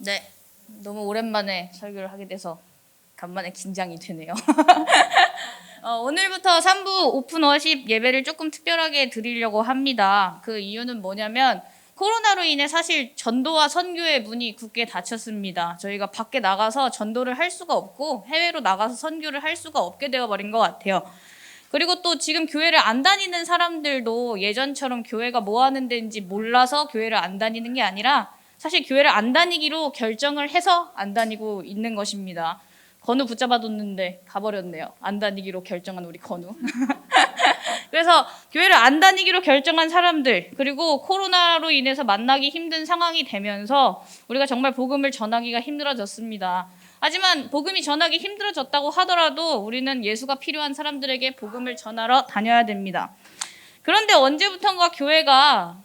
네, 너무 오랜만에 설교를 하게 돼서 간만에 긴장이 되네요. 오늘부터 3부 오픈 워십 예배를 조금 특별하게 드리려고 합니다. 그 이유는 뭐냐면 코로나로 인해 사실 전도와 선교의 문이 굳게 닫혔습니다. 저희가 밖에 나가서 전도를 할 수가 없고 해외로 나가서 선교를 할 수가 없게 되어버린 것 같아요. 그리고 또 지금 교회를 안 다니는 사람들도 예전처럼 교회가 뭐 하는 데인지 몰라서 교회를 안 다니는 게 아니라 사실 교회를 안 다니기로 결정을 해서 안 다니고 있는 것입니다. 건우 붙잡아뒀는데 가버렸네요. 안 다니기로 결정한 우리 건우. 그래서 교회를 안 다니기로 결정한 사람들, 그리고 코로나로 인해서 만나기 힘든 상황이 되면서 우리가 정말 복음을 전하기가 힘들어졌습니다. 하지만 복음이 전하기 힘들어졌다고 하더라도 우리는 예수가 필요한 사람들에게 복음을 전하러 다녀야 됩니다. 그런데 언제부턴가 교회가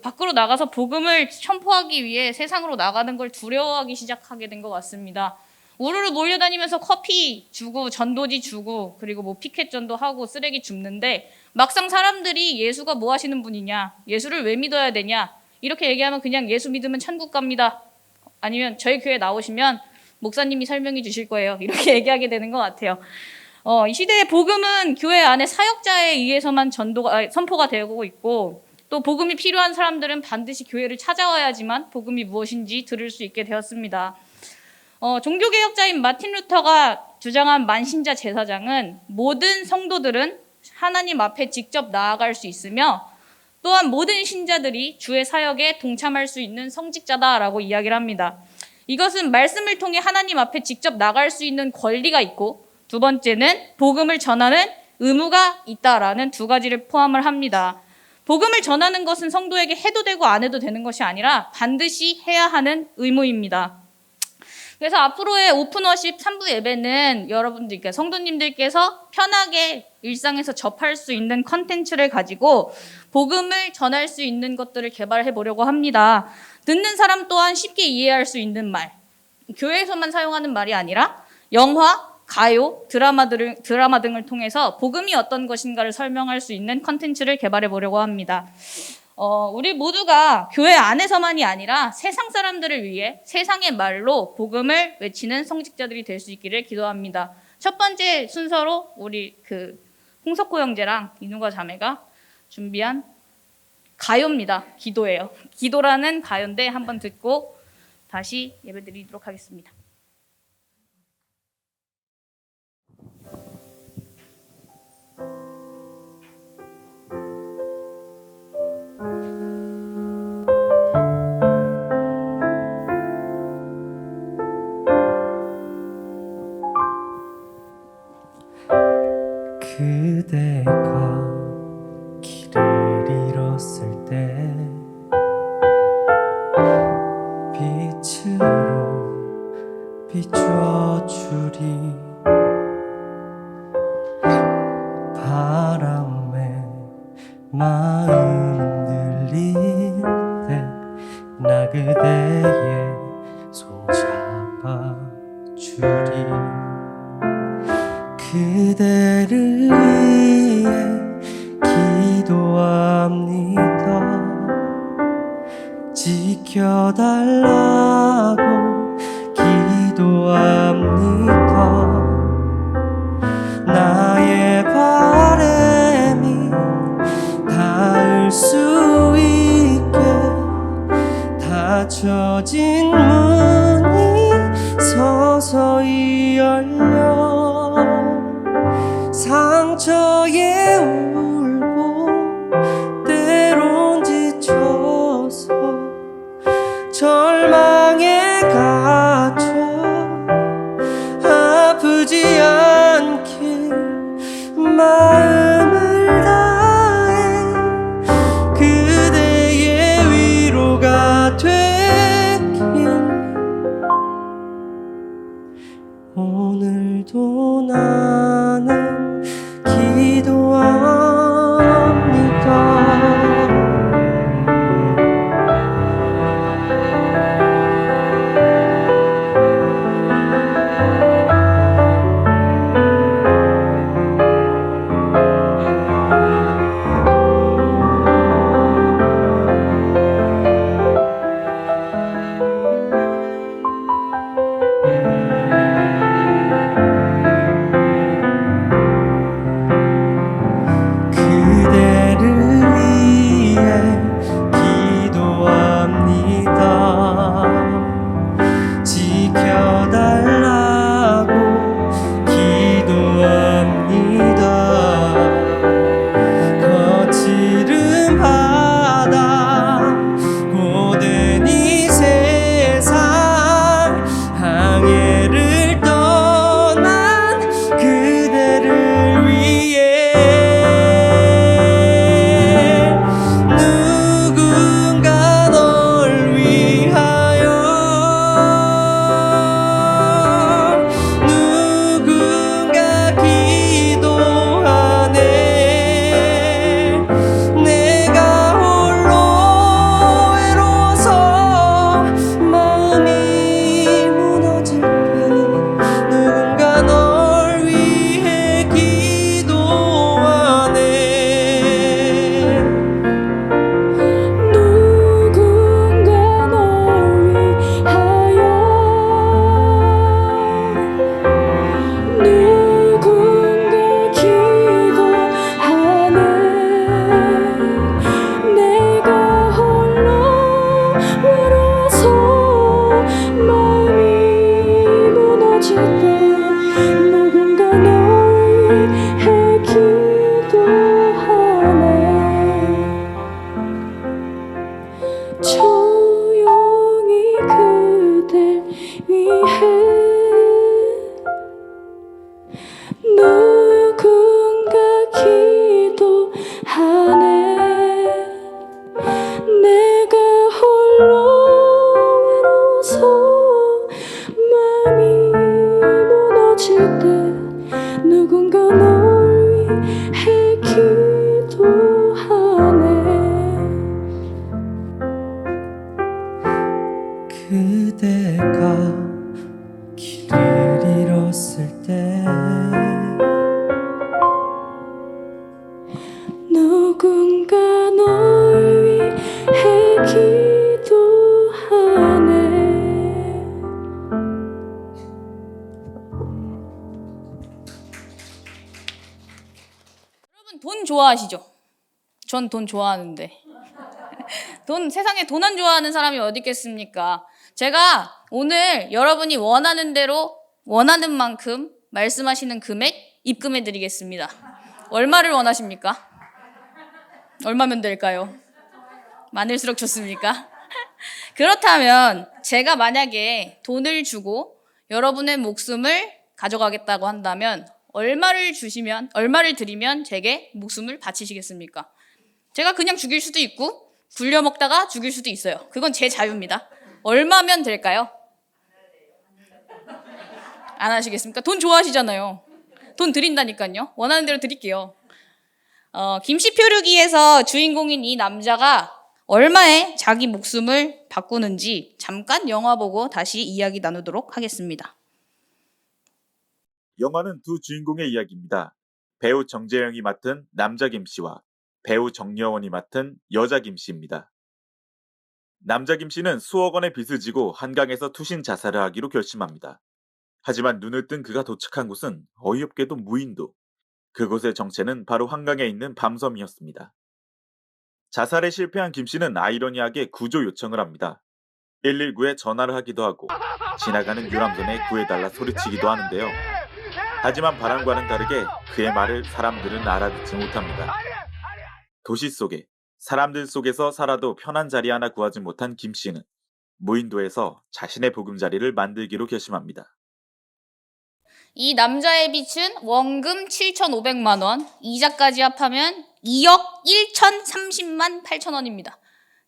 밖으로 나가서 복음을 선포하기 위해 세상으로 나가는 걸 두려워하기 시작하게 된 것 같습니다. 우르르 몰려다니면서 커피 주고 전도지 주고 그리고 뭐 피켓 전도하고 쓰레기 줍는데 막상 사람들이 예수가 뭐 하시는 분이냐, 예수를 왜 믿어야 되냐 이렇게 얘기하면 그냥 예수 믿으면 천국 갑니다. 아니면 저희 교회 나오시면 목사님이 설명해 주실 거예요. 이렇게 얘기하게 되는 것 같아요. 이 시대의 복음은 교회 안에 사역자에 의해서만 선포가 되고 있고 또 복음이 필요한 사람들은 반드시 교회를 찾아와야지만 복음이 무엇인지 들을 수 있게 되었습니다. 종교개혁자인 마틴 루터가 주장한 만신자 제사장은 모든 성도들은 하나님 앞에 직접 나아갈 수 있으며 또한 모든 신자들이 주의 사역에 동참할 수 있는 성직자다라고 이야기를 합니다. 이것은 말씀을 통해 하나님 앞에 직접 나갈 수 있는 권리가 있고 두 번째는 복음을 전하는 의무가 있다라는 두 가지를 포함을 합니다. 복음을 전하는 것은 성도에게 해도 되고 안 해도 되는 것이 아니라 반드시 해야 하는 의무입니다. 그래서 앞으로의 오픈워십 3부 예배는 여러분들께 성도님들께서 편하게 일상에서 접할 수 있는 컨텐츠를 가지고 복음을 전할 수 있는 것들을 개발해 보려고 합니다. 듣는 사람 또한 쉽게 이해할 수 있는 말, 교회에서만 사용하는 말이 아니라 영화, 가요, 드라마 등을 통해서 복음이 어떤 것인가를 설명할 수 있는 컨텐츠를 개발해 보려고 합니다. 우리 모두가 교회 안에서만이 아니라 세상 사람들을 위해 세상의 말로 복음을 외치는 성직자들이 될 수 있기를 기도합니다. 첫 번째 순서로 우리 홍석호 형제랑 이누가 자매가 준비한 가요입니다. 기도예요. 기도라는 가요인데 한번 듣고 다시 예배드리도록 하겠습니다. 그대가 길을 잃었을 때 빛으로 비추어 주리 바람에 마음 흔들릴 때 나 그대의 손 잡아 주리 그대를 위해 기도합니다. 지켜달라고 기도합니다. 나의 바람이 닿을 수 있게 닫혀진 문이 서서히 열려 상처에 울고 때론 지쳐서 절망에 갇혀 아프지 않길 마음을 다해 그대의 위로가 되길 좋아하시죠? 전 돈 좋아하는데. 세상에 돈 안 좋아하는 사람이 어디 있겠습니까? 제가 오늘 여러분이 원하는 대로 원하는 만큼 말씀하시는 금액 입금해 드리겠습니다. 얼마를 원하십니까? 얼마면 될까요? 많을수록 좋습니까? 그렇다면 제가 만약에 돈을 주고 여러분의 목숨을 가져가겠다고 한다면 얼마를 드리면 제게 목숨을 바치시겠습니까? 제가 그냥 죽일 수도 있고 굴려먹다가 죽일 수도 있어요. 그건 제 자유입니다. 얼마면 될까요? 안 하시겠습니까? 돈 좋아하시잖아요. 돈 드린다니까요. 원하는 대로 드릴게요. 김씨 표류기에서 주인공인 이 남자가 얼마에 자기 목숨을 바꾸는지 잠깐 영화 보고 다시 이야기 나누도록 하겠습니다. 영화는 두 주인공의 이야기입니다. 배우 정재영이 맡은 남자 김씨와 배우 정여원이 맡은 여자 김씨입니다. 남자 김씨는 수억 원의 빚을 지고 한강에서 투신 자살을 하기로 결심합니다. 하지만 눈을 뜬 그가 도착한 곳은 어이없게도 무인도. 그곳의 정체는 바로 한강에 있는 밤섬이었습니다. 자살에 실패한 김씨는 아이러니하게 구조 요청을 합니다. 119에 전화를 하기도 하고 지나가는 유람선에 구해달라 소리치기도 하는데요. 하지만 바람과는 다르게 그의 말을 사람들은 알아듣지 못합니다. 도시 속에 사람들 속에서 살아도 편한 자리 하나 구하지 못한 김씨는 무인도에서 자신의 보금자리를 만들기로 결심합니다. 이 남자의 빚은 원금 7,500만 원, 이자까지 합하면 2억 1,030만 8천 원입니다.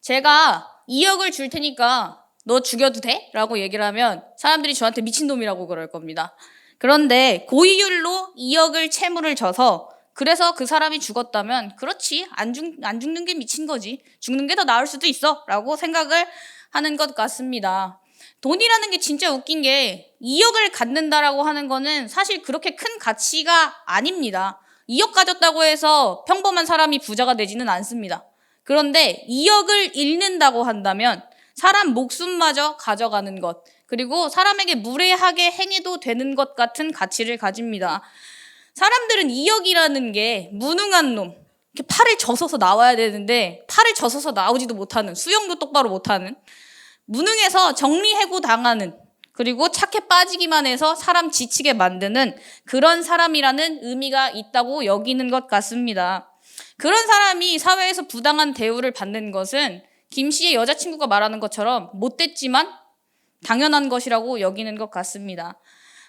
제가 2억을 줄 테니까 너 죽여도 돼? 라고 얘기를 하면 사람들이 저한테 미친놈이라고 그럴 겁니다. 그런데 고의율로 2억을 채무를 져서 그래서 그 사람이 죽었다면 그렇지, 안 죽는 게 미친 거지. 죽는 게 더 나을 수도 있어. 라고 생각을 하는 것 같습니다. 돈이라는 게 진짜 웃긴 게 2억을 갖는다라고 하는 거는 사실 그렇게 큰 가치가 아닙니다. 2억 가졌다고 해서 평범한 사람이 부자가 되지는 않습니다. 그런데 2억을 잃는다고 한다면 사람 목숨마저 가져가는 것, 그리고 사람에게 무례하게 행해도 되는 것 같은 가치를 가집니다. 사람들은 2억이라는 게 무능한 놈, 이렇게 팔을 젖어서 나와야 되는데 팔을 젖어서 나오지도 못하는, 수영도 똑바로 못하는, 무능해서 정리해고 당하는, 그리고 착해 빠지기만 해서 사람 지치게 만드는 그런 사람이라는 의미가 있다고 여기는 것 같습니다. 그런 사람이 사회에서 부당한 대우를 받는 것은 김 씨의 여자친구가 말하는 것처럼 못됐지만 당연한 것이라고 여기는 것 같습니다.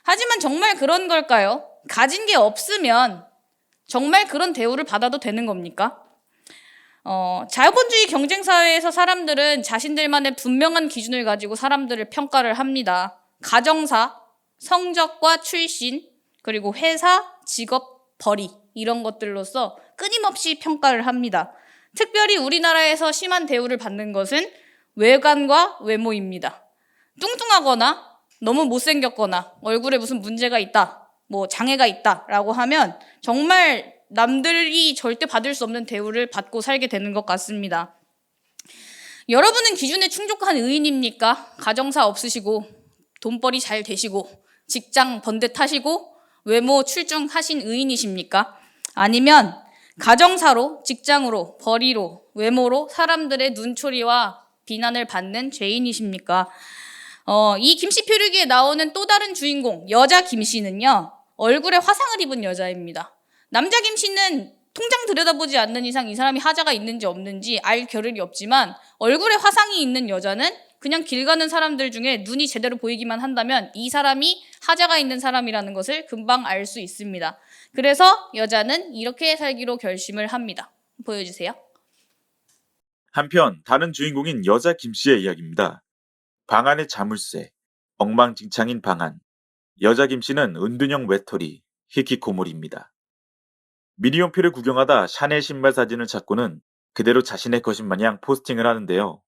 하지만 정말 그런 걸까요? 가진 게 없으면 정말 그런 대우를 받아도 되는 겁니까? 자본주의 경쟁사회에서 사람들은 자신들만의 분명한 기준을 가지고 사람들을 평가를 합니다. 가정사, 성적과 출신, 그리고 회사, 직업, 벌이 이런 것들로서 끊임없이 평가를 합니다. 특별히 우리나라에서 심한 대우를 받는 것은 외관과 외모입니다. 뚱뚱하거나 너무 못생겼거나 얼굴에 무슨 문제가 있다, 뭐 장애가 있다라고 하면 정말 남들이 절대 받을 수 없는 대우를 받고 살게 되는 것 같습니다. 여러분은 기준에 충족한 의인입니까? 가정사 없으시고 돈벌이 잘 되시고 직장 번듯 하시고 외모 출중하신 의인이십니까? 아니면 가정사로, 직장으로, 벌이로, 외모로 사람들의 눈초리와 비난을 받는 죄인이십니까? 이 김씨 표류기에 나오는 또 다른 주인공, 여자 김씨는요, 얼굴에 화상을 입은 여자입니다. 남자 김씨는 통장 들여다보지 않는 이상 이 사람이 하자가 있는지 없는지 알 겨를이 없지만 얼굴에 화상이 있는 여자는 그냥 길 가는 사람들 중에 눈이 제대로 보이기만 한다면 이 사람이 하자가 있는 사람이라는 것을 금방 알 수 있습니다. 그래서 여자는 이렇게 살기로 결심을 합니다. 보여주세요. 한편 다른 주인공인 여자 김씨의 이야기입니다. 방 안의 자물쇠, 엉망진창인 방안. 여자 김씨는 은둔형 외톨이, 히키코모리입니다. 미니홈피를 구경하다 샤넬 신발 사진을 찾고는 그대로 자신의 것인 마냥 포스팅을 하는데요.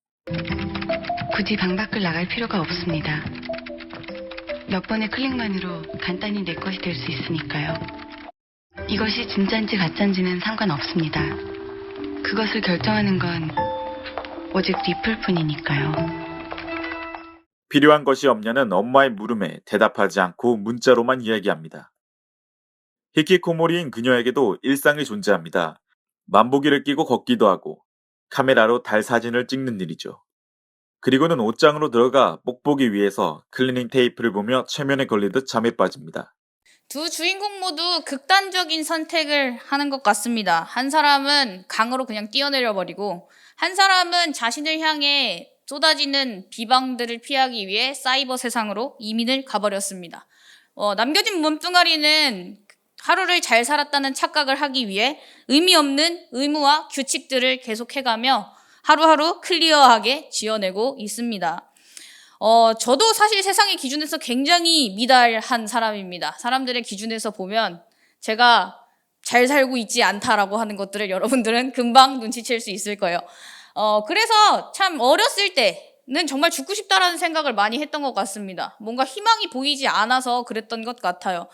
굳이 방 밖을 나갈 필요가 없습니다. 몇 번의 클릭만으로 간단히 내 것이 될 수 있으니까요. 이것이 진짠지 가짠지는 상관없습니다. 그것을 결정하는 건 오직 리플뿐이니까요. 필요한 것이 없냐는 엄마의 물음에 대답하지 않고 문자로만 이야기합니다. 히키코모리인 그녀에게도 일상이 존재합니다. 만보기를 끼고 걷기도 하고 카메라로 달 사진을 찍는 일이죠. 그리고는 옷장으로 들어가 뽁뽁이 위에서 클리닝 테이프를 보며 최면에 걸리듯 잠에 빠집니다. 두 주인공 모두 극단적인 선택을 하는 것 같습니다. 한 사람은 강으로 그냥 뛰어내려 버리고 한 사람은 자신을 향해 쏟아지는 비방들을 피하기 위해 사이버 세상으로 이민을 가버렸습니다. 남겨진 몸뚱아리는 하루를 잘 살았다는 착각을 하기 위해 의미 없는 의무와 규칙들을 계속해가며 하루하루 클리어하게 지어내고 있습니다. 저도 사실 세상의 기준에서 굉장히 미달한 사람입니다. 사람들의 기준에서 보면 제가 잘 살고 있지 않다라고 하는 것들을 여러분들은 금방 눈치챌 수 있을 거예요. 그래서 참 어렸을 때는 정말 죽고 싶다라는 생각을 많이 했던 것 같습니다. 뭔가 희망이 보이지 않아서 그랬던 것 같아요.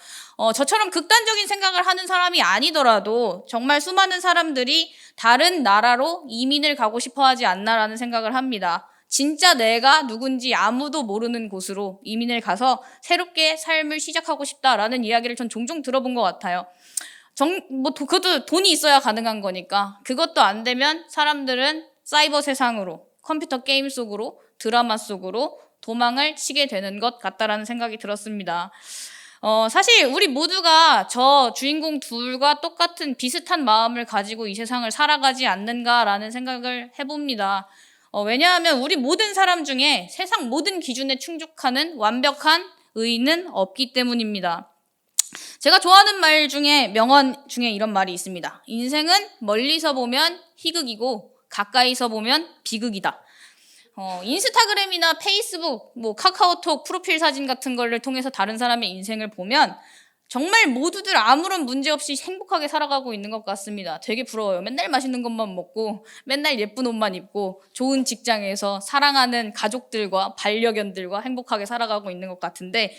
저처럼 극단적인 생각을 하는 사람이 아니더라도 정말 수많은 사람들이 다른 나라로 이민을 가고 싶어 하지 않나라는 생각을 합니다. 진짜 내가 누군지 아무도 모르는 곳으로 이민을 가서 새롭게 삶을 시작하고 싶다라는 이야기를 전 종종 들어본 것 같아요. 그것도 돈이 있어야 가능한 거니까. 그것도 안 되면 사람들은 사이버 세상으로, 컴퓨터 게임 속으로, 드라마 속으로 도망을 치게 되는 것 같다라는 생각이 들었습니다. 사실 우리 모두가 저 주인공 둘과 똑같은 비슷한 마음을 가지고 이 세상을 살아가지 않는가라는 생각을 해봅니다. 왜냐하면 우리 모든 사람 중에 세상 모든 기준에 충족하는 완벽한 의인은 없기 때문입니다. 제가 좋아하는 말 중에 명언 중에 이런 말이 있습니다. 인생은 멀리서 보면 희극이고 가까이서 보면 비극이다. 인스타그램이나 페이스북, 카카오톡 프로필 사진 같은 거를 통해서 다른 사람의 인생을 보면 정말 모두들 아무런 문제 없이 행복하게 살아가고 있는 것 같습니다. 되게 부러워요. 맨날 맛있는 것만 먹고 맨날 예쁜 옷만 입고 좋은 직장에서 사랑하는 가족들과 반려견들과 행복하게 살아가고 있는 것 같은데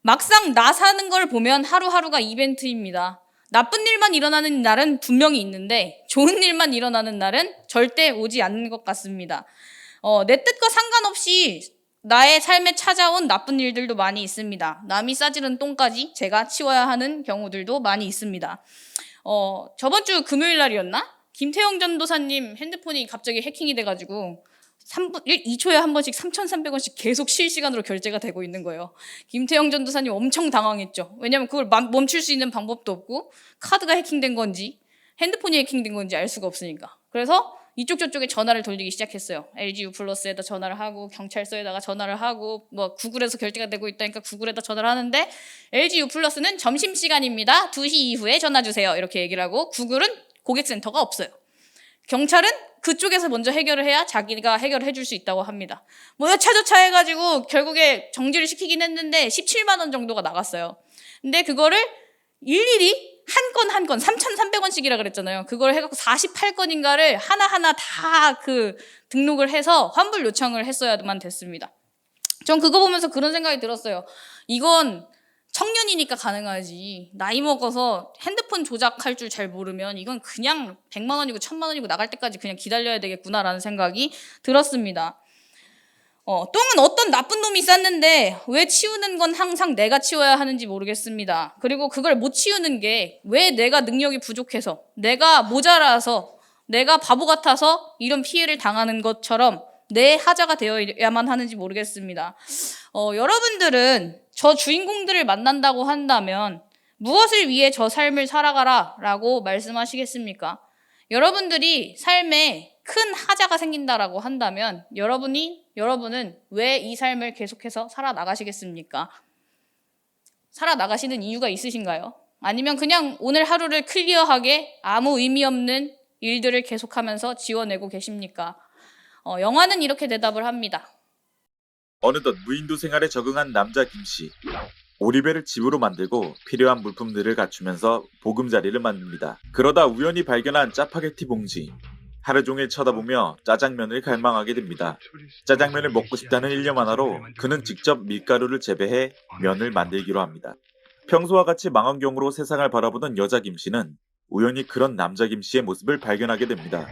막상 나 사는 걸 보면 하루하루가 이벤트입니다. 나쁜 일만 일어나는 날은 분명히 있는데 좋은 일만 일어나는 날은 절대 오지 않는 것 같습니다. 내 뜻과 상관없이 나의 삶에 찾아온 나쁜 일들도 많이 있습니다. 남이 싸지른 똥까지 제가 치워야 하는 경우들도 많이 있습니다. 저번 주 금요일 날이었나? 김태형 전도사님 핸드폰이 갑자기 해킹이 돼가지고 2초에 한 번씩 3,300원씩 계속 실시간으로 결제가 되고 있는 거예요. 김태형 전도사님 엄청 당황했죠. 왜냐면 그걸 멈출 수 있는 방법도 없고 카드가 해킹된 건지 핸드폰이 해킹된 건지 알 수가 없으니까. 그래서 이쪽 저쪽에 전화를 돌리기 시작했어요. LG U+에다 전화를 하고 경찰서에다가 전화를 하고 구글에서 결제가 되고 있다니까 구글에다 전화를 하는데 LG U+는 점심시간입니다. 2시 이후에 전화 주세요. 이렇게 얘기를 하고 구글은 고객센터가 없어요. 경찰은 그쪽에서 먼저 해결을 해야 자기가 해결을 해줄 수 있다고 합니다. 여차저차 해가지고 결국에 정지를 시키긴 했는데 17만 원 정도가 나갔어요. 근데 그거를 일일이 한 건 3,300원씩이라 그랬잖아요. 그걸 해갖고 48건인가를 하나하나 다 등록을 해서 환불 요청을 했어야만 됐습니다. 전 그거 보면서 그런 생각이 들었어요. 이건 청년이니까 가능하지. 나이 먹어서 핸드폰 조작할 줄 잘 모르면 이건 그냥 100만 원이고 1000만 원이고 나갈 때까지 그냥 기다려야 되겠구나라는 생각이 들었습니다. 똥은 어떤 나쁜 놈이 쌌는데 왜 치우는 건 항상 내가 치워야 하는지 모르겠습니다. 그리고 그걸 못 치우는 게 왜 내가 능력이 부족해서, 내가 모자라서, 내가 바보 같아서 이런 피해를 당하는 것처럼 내 하자가 되어야만 하는지 모르겠습니다. 여러분들은 저 주인공들을 만난다고 한다면 무엇을 위해 저 삶을 살아가라 라고 말씀하시겠습니까? 여러분들이 삶에 큰 하자가 생긴다라고 한다면 여러분은 왜 이 삶을 계속해서 살아나가시겠습니까? 살아나가시는 이유가 있으신가요? 아니면 그냥 오늘 하루를 클리어하게 아무 의미 없는 일들을 계속하면서 지워내고 계십니까? 영화는 이렇게 대답을 합니다. 어느덧 무인도 생활에 적응한 남자 김씨. 오리배를 집으로 만들고 필요한 물품들을 갖추면서 보금자리를 만듭니다. 그러다 우연히 발견한 짜파게티 봉지. 하루 종일 쳐다보며 짜장면을 갈망하게 됩니다. 짜장면을 먹고 싶다는 일념 하나로 그는 직접 밀가루를 재배해 면을 만들기로 합니다. 평소와 같이 망원경으로 세상을 바라보던 여자 김씨는 우연히 그런 남자 김씨의 모습을 발견하게 됩니다.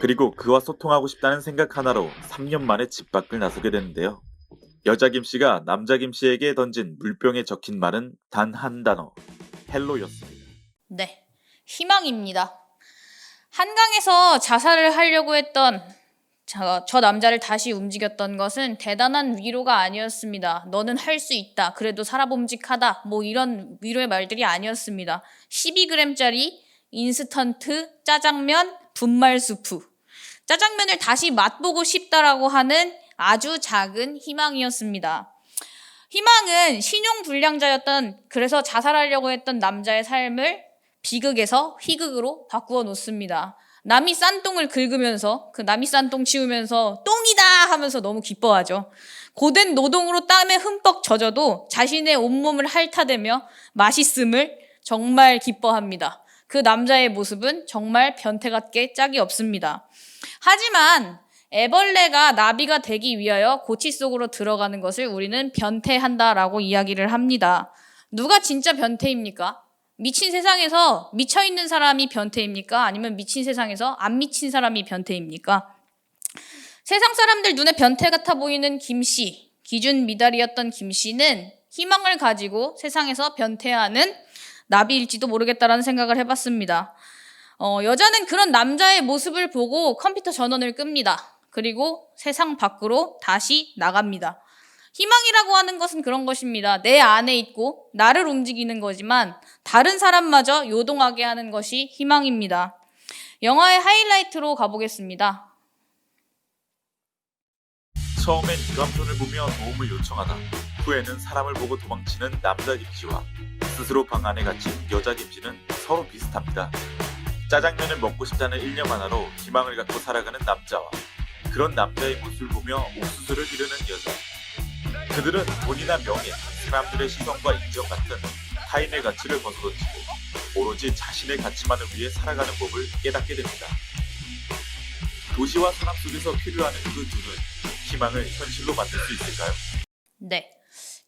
그리고 그와 소통하고 싶다는 생각 하나로 3년 만에 집 밖을 나서게 되는데요. 여자 김씨가 남자 김씨에게 던진 물병에 적힌 말은 단 한 단어, 헬로였습니다. 네, 희망입니다. 한강에서 자살을 하려고 했던 저 남자를 다시 움직였던 것은 대단한 위로가 아니었습니다. 너는 할 수 있다. 그래도 살아봄직하다. 뭐 이런 위로의 말들이 아니었습니다. 12g짜리 인스턴트 짜장면 분말 수프. 짜장면을 다시 맛보고 싶다라고 하는 아주 작은 희망이었습니다. 희망은 신용불량자였던, 그래서 자살하려고 했던 남자의 삶을 비극에서 희극으로 바꾸어 놓습니다. 남이 싼 똥을 긁으면서, 그 남이 싼 똥 치우면서 똥이다 하면서 너무 기뻐하죠. 고된 노동으로 땀에 흠뻑 젖어도 자신의 온몸을 핥아대며 맛있음을 정말 기뻐합니다. 그 남자의 모습은 정말 변태 같게 짝이 없습니다. 하지만 애벌레가 나비가 되기 위하여 고치 속으로 들어가는 것을 우리는 변태한다라고 이야기를 합니다. 누가 진짜 변태입니까? 미친 세상에서 미쳐있는 사람이 변태입니까? 아니면 미친 세상에서 안 미친 사람이 변태입니까? 세상 사람들 눈에 변태 같아 보이는 김씨, 기준 미달이었던 김씨는 희망을 가지고 세상에서 변태하는 나비일지도 모르겠다라는 생각을 해봤습니다. 여자는 그런 남자의 모습을 보고 컴퓨터 전원을 끕니다. 그리고 세상 밖으로 다시 나갑니다. 희망이라고 하는 것은 그런 것입니다. 내 안에 있고 나를 움직이는 거지만 다른 사람마저 요동하게 하는 것이 희망입니다. 영화의 하이라이트로 가보겠습니다. 처음엔 유람선을 보며 도움을 요청하다 후에는 사람을 보고 도망치는 남자 김씨와 스스로 방 안에 갇힌 여자 김씨는 서로 비슷합니다. 짜장면을 먹고 싶다는 일념 하나로 희망을 갖고 살아가는 남자와 그런 남자의 모습을 보며 옥수수를 이르는 여자. 그들은 돈이나 명예, 사람들의 시선과 인정 같은 타인의 가치를 벗어던지고 오로지 자신의 가치만을 위해 살아가는 법을 깨닫게 됩니다. 도시와 사람 속에서 필요하는 그 둘은 희망을 현실로 만들 수 있을까요? 네.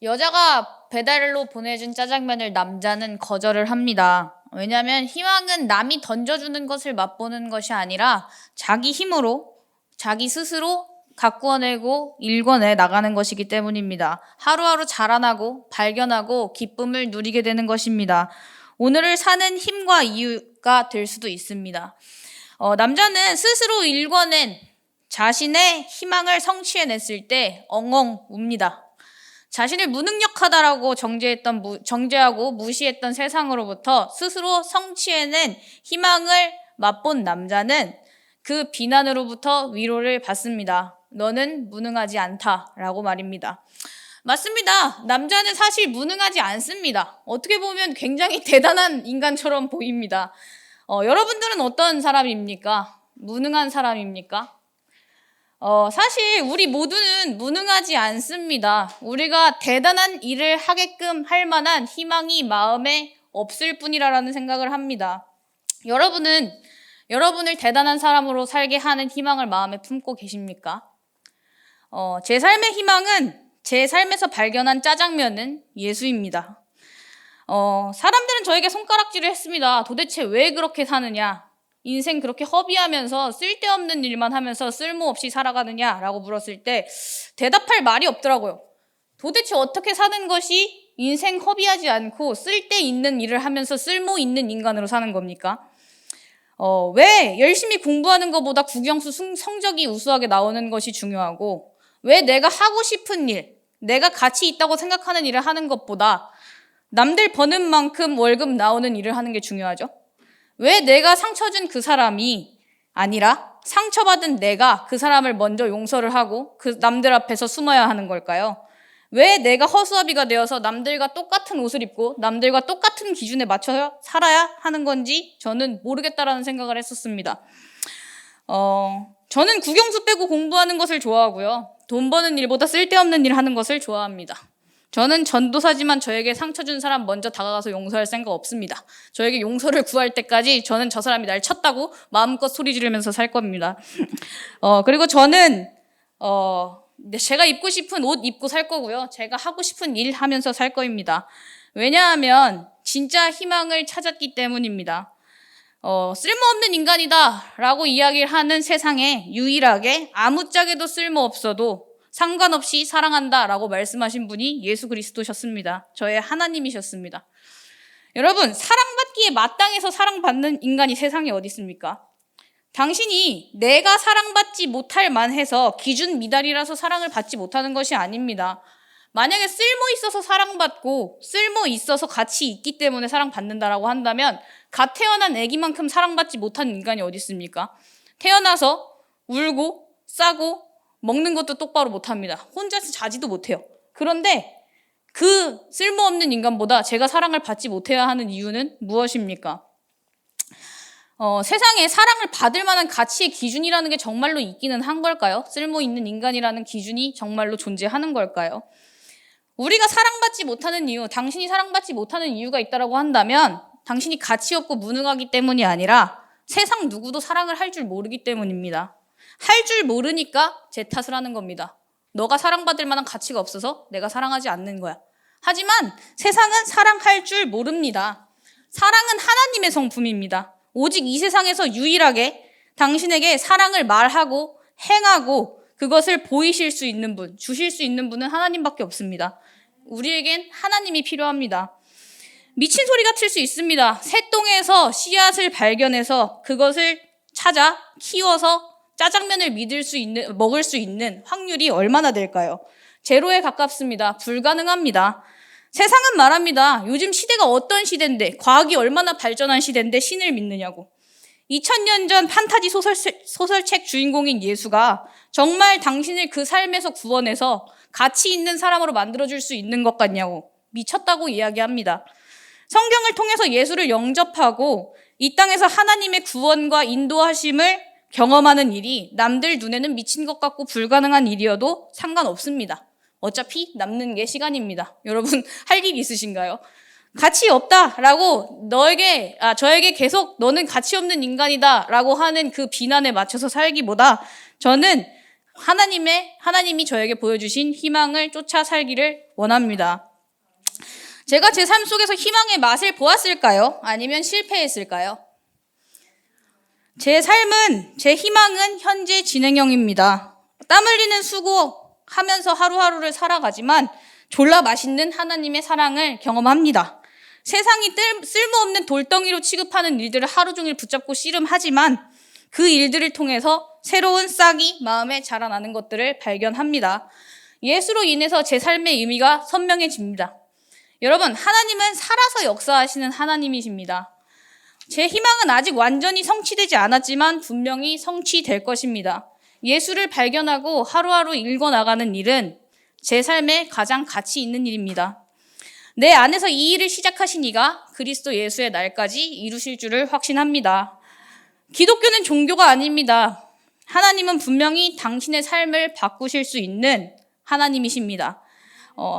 여자가 배달로 보내준 짜장면을 남자는 거절을 합니다. 왜냐하면 희망은 남이 던져주는 것을 맛보는 것이 아니라 자기 힘으로, 자기 스스로 가꾸어내고 일궈내 나가는 것이기 때문입니다. 하루하루 자라나고 발견하고 기쁨을 누리게 되는 것입니다. 오늘을 사는 힘과 이유가 될 수도 있습니다. 남자는 스스로 일궈낸 자신의 희망을 성취해냈을 때 엉엉 웁니다. 자신을 무능력하다라고 정죄하고 무시했던 세상으로부터 스스로 성취해낸 희망을 맛본 남자는 그 비난으로부터 위로를 받습니다. 너는 무능하지 않다라고 말입니다. 맞습니다. 남자는 사실 무능하지 않습니다. 어떻게 보면 굉장히 대단한 인간처럼 보입니다. 여러분들은 어떤 사람입니까? 무능한 사람입니까? 사실 우리 모두는 무능하지 않습니다. 우리가 대단한 일을 하게끔 할 만한 희망이 마음에 없을 뿐이라는 생각을 합니다. 여러분을 대단한 사람으로 살게 하는 희망을 마음에 품고 계십니까? 제 삶의 희망은 제 삶에서 발견한 짜장면은 예수입니다. 사람들은 저에게 손가락질을 했습니다. 도대체 왜 그렇게 사느냐? 인생 그렇게 허비하면서 쓸데없는 일만 하면서 쓸모없이 살아가느냐라고 물었을 때 대답할 말이 없더라고요. 도대체 어떻게 사는 것이 인생 허비하지 않고 쓸데있는 일을 하면서 쓸모있는 인간으로 사는 겁니까? 왜 열심히 공부하는 것보다 국영수 성적이 우수하게 나오는 것이 중요하고 왜 내가 하고 싶은 일, 내가 가치 있다고 생각하는 일을 하는 것보다 남들 버는 만큼 월급 나오는 일을 하는 게 중요하죠? 왜 내가 상처 준 그 사람이 아니라 상처받은 내가 그 사람을 먼저 용서를 하고 그 남들 앞에서 숨어야 하는 걸까요? 왜 내가 허수아비가 되어서 남들과 똑같은 옷을 입고 남들과 똑같은 기준에 맞춰서 살아야 하는 건지 저는 모르겠다라는 생각을 했었습니다. 저는 국영수 빼고 공부하는 것을 좋아하고요. 돈 버는 일보다 쓸데없는 일 하는 것을 좋아합니다. 저는 전도사지만 저에게 상처 준 사람 먼저 다가가서 용서할 생각 없습니다. 저에게 용서를 구할 때까지 저는 저 사람이 날 쳤다고 마음껏 소리 지르면서 살 겁니다. 그리고 저는 제가 입고 싶은 옷 입고 살 거고요. 제가 하고 싶은 일 하면서 살 거입니다. 왜냐하면 진짜 희망을 찾았기 때문입니다. 쓸모없는 인간이다 라고 이야기를 하는 세상에 유일하게 아무짝에도 쓸모없어도 상관없이 사랑한다 라고 말씀하신 분이 예수 그리스도셨습니다. 저의 하나님이셨습니다. 여러분, 사랑받기에 마땅해서 사랑받는 인간이 세상에 어디 있습니까? 당신이 내가 사랑받지 못할 만해서 기준 미달이라서 사랑을 받지 못하는 것이 아닙니다. 만약에 쓸모 있어서 사랑받고 쓸모 있어서 같이 있기 때문에 사랑받는다라고 한다면 갓 태어난 아기만큼 사랑받지 못한 인간이 어디 있습니까? 태어나서 울고 싸고 먹는 것도 똑바로 못합니다. 혼자서 자지도 못해요. 그런데 그 쓸모없는 인간보다 제가 사랑을 받지 못해야 하는 이유는 무엇입니까? 세상에 사랑을 받을 만한 가치의 기준이라는 게 정말로 있기는 한 걸까요? 쓸모 있는 인간이라는 기준이 정말로 존재하는 걸까요? 우리가 사랑받지 못하는 이유, 당신이 사랑받지 못하는 이유가 있다고 한다면 당신이 가치 없고 무능하기 때문이 아니라 세상 누구도 사랑을 할 줄 모르기 때문입니다. 할 줄 모르니까 제 탓을 하는 겁니다. 너가 사랑받을 만한 가치가 없어서 내가 사랑하지 않는 거야. 하지만 세상은 사랑할 줄 모릅니다. 사랑은 하나님의 성품입니다. 오직 이 세상에서 유일하게 당신에게 사랑을 말하고 행하고 그것을 보이실 수 있는 분, 주실 수 있는 분은 하나님밖에 없습니다. 우리에겐 하나님이 필요합니다. 미친 소리 같을 수 있습니다. 새똥에서 씨앗을 발견해서 그것을 찾아 키워서 짜장면을 먹을 수 있는 확률이 얼마나 될까요? 제로에 가깝습니다. 불가능합니다. 세상은 말합니다. 요즘 시대가 어떤 시대인데, 과학이 얼마나 발전한 시대인데 신을 믿느냐고. 2000년 전 판타지 소설책 주인공인 예수가 정말 당신을 그 삶에서 구원해서 가치 있는 사람으로 만들어줄 수 있는 것 같냐고. 미쳤다고 이야기합니다. 성경을 통해서 예수를 영접하고 이 땅에서 하나님의 구원과 인도하심을 경험하는 일이 남들 눈에는 미친 것 같고 불가능한 일이어도 상관없습니다. 어차피 남는 게 시간입니다. 여러분 할 일 있으신가요? 가치 없다라고 저에게 계속 너는 가치 없는 인간이다라고 하는 그 비난에 맞춰서 살기보다 저는 하나님이 저에게 보여주신 희망을 쫓아 살기를 원합니다. 제가 제 삶 속에서 희망의 맛을 보았을까요? 아니면 실패했을까요? 제 희망은 현재 진행형입니다. 땀 흘리는 수고하면서 하루하루를 살아가지만 졸라 맛있는 하나님의 사랑을 경험합니다. 세상이 쓸모없는 돌덩이로 취급하는 일들을 하루 종일 붙잡고 씨름하지만 그 일들을 통해서 새로운 싹이 마음에 자라나는 것들을 발견합니다. 예수로 인해서 제 삶의 의미가 선명해집니다. 여러분, 하나님은 살아서 역사하시는 하나님이십니다. 제 희망은 아직 완전히 성취되지 않았지만 분명히 성취될 것입니다. 예수를 발견하고 하루하루 읽어나가는 일은 제 삶에 가장 가치 있는 일입니다. 내 안에서 이 일을 시작하신 이가 그리스도 예수의 날까지 이루실 줄을 확신합니다. 기독교는 종교가 아닙니다. 하나님은 분명히 당신의 삶을 바꾸실 수 있는 하나님이십니다.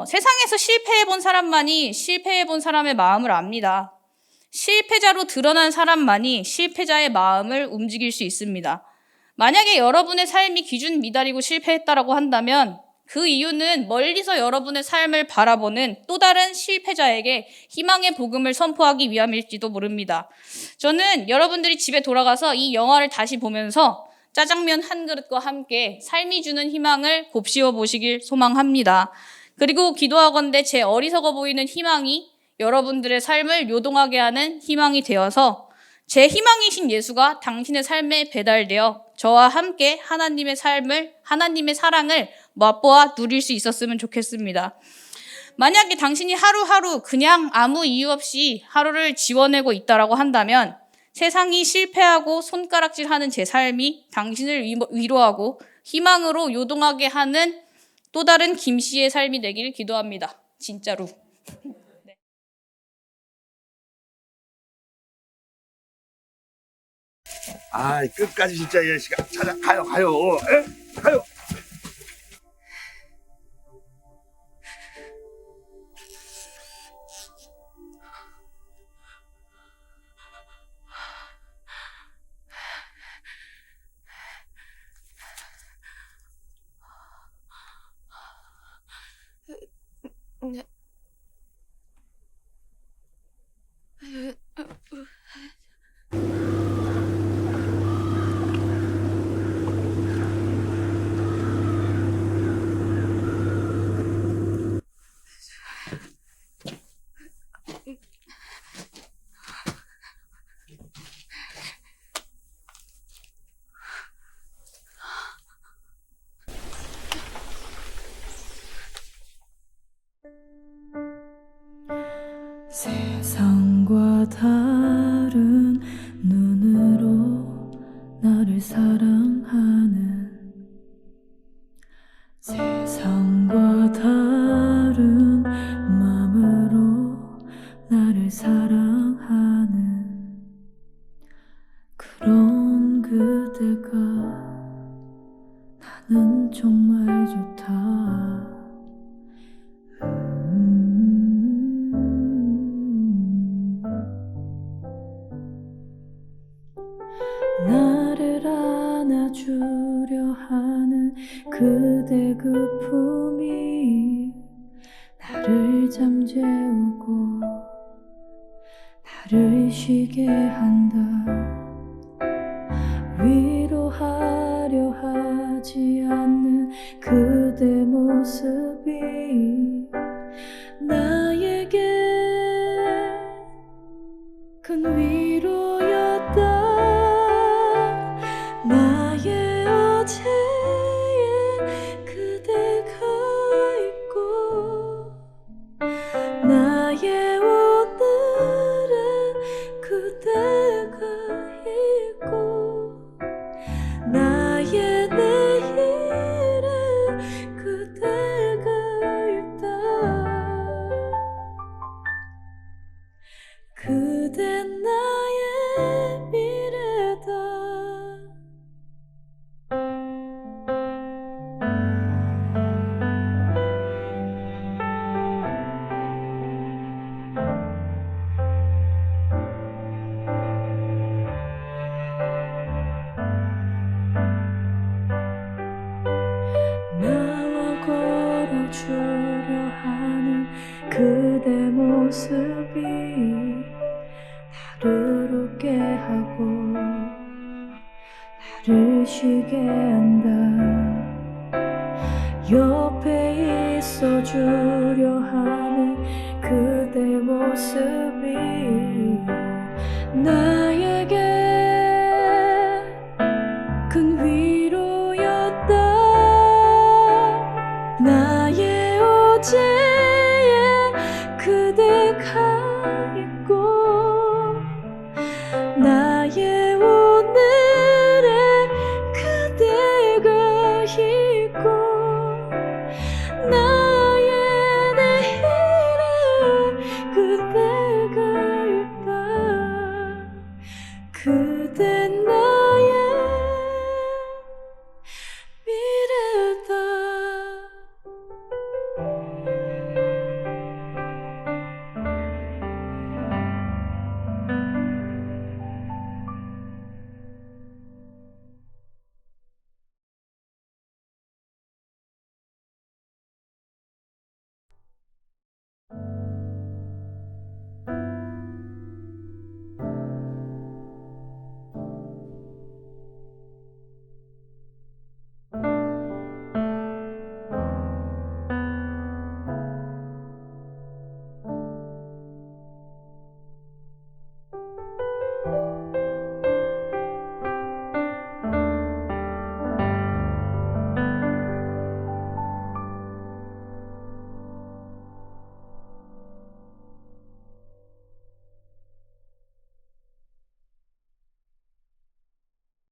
세상에서 실패해본 사람만이 실패해본 사람의 마음을 압니다. 실패자로 드러난 사람만이 실패자의 마음을 움직일 수 있습니다. 만약에 여러분의 삶이 기준 미달이고 실패했다라고 한다면 그 이유는 멀리서 여러분의 삶을 바라보는 또 다른 실패자에게 희망의 복음을 선포하기 위함일지도 모릅니다. 저는 여러분들이 집에 돌아가서 이 영화를 다시 보면서 짜장면 한 그릇과 함께 삶이 주는 희망을 곱씹어 보시길 소망합니다. 그리고 기도하건대 제 어리석어 보이는 희망이 여러분들의 삶을 요동하게 하는 희망이 되어서 제 희망이신 예수가 당신의 삶에 배달되어 저와 함께 하나님의 사랑을 맛보아 누릴 수 있었으면 좋겠습니다. 만약에 당신이 하루하루 그냥 아무 이유 없이 하루를 지워내고 있다라고 한다면 세상이 실패하고 손가락질하는 제 삶이 당신을 위로하고 희망으로 요동하게 하는 또 다른 김씨의 삶이 되길 기도합니다. 진짜로. 아, 끝까지 진짜 이 시간 가요. 에? 가요. 나는 정말 좋다. 나를 안아주려 하는 그대 그 품이 나를 잠재우고 나를 쉬게 한다. 위로하려 하지 않는 그대 모습이 나에게 큰 위로였다. 나의 어제에 그대가 있고 나의 오늘에 그대가 있고 나의 내일에 그대가 있다. 그대 나의 미래다. 나와 걸어주려 하는 그대 모습이 나를 웃게 하고 나를 쉬게 한다. 옆에 있어주려 하는 그대 모습이 나에게 큰 위로였다. 나의 어제에 그대가 있고 나의 오늘에 그대가 있고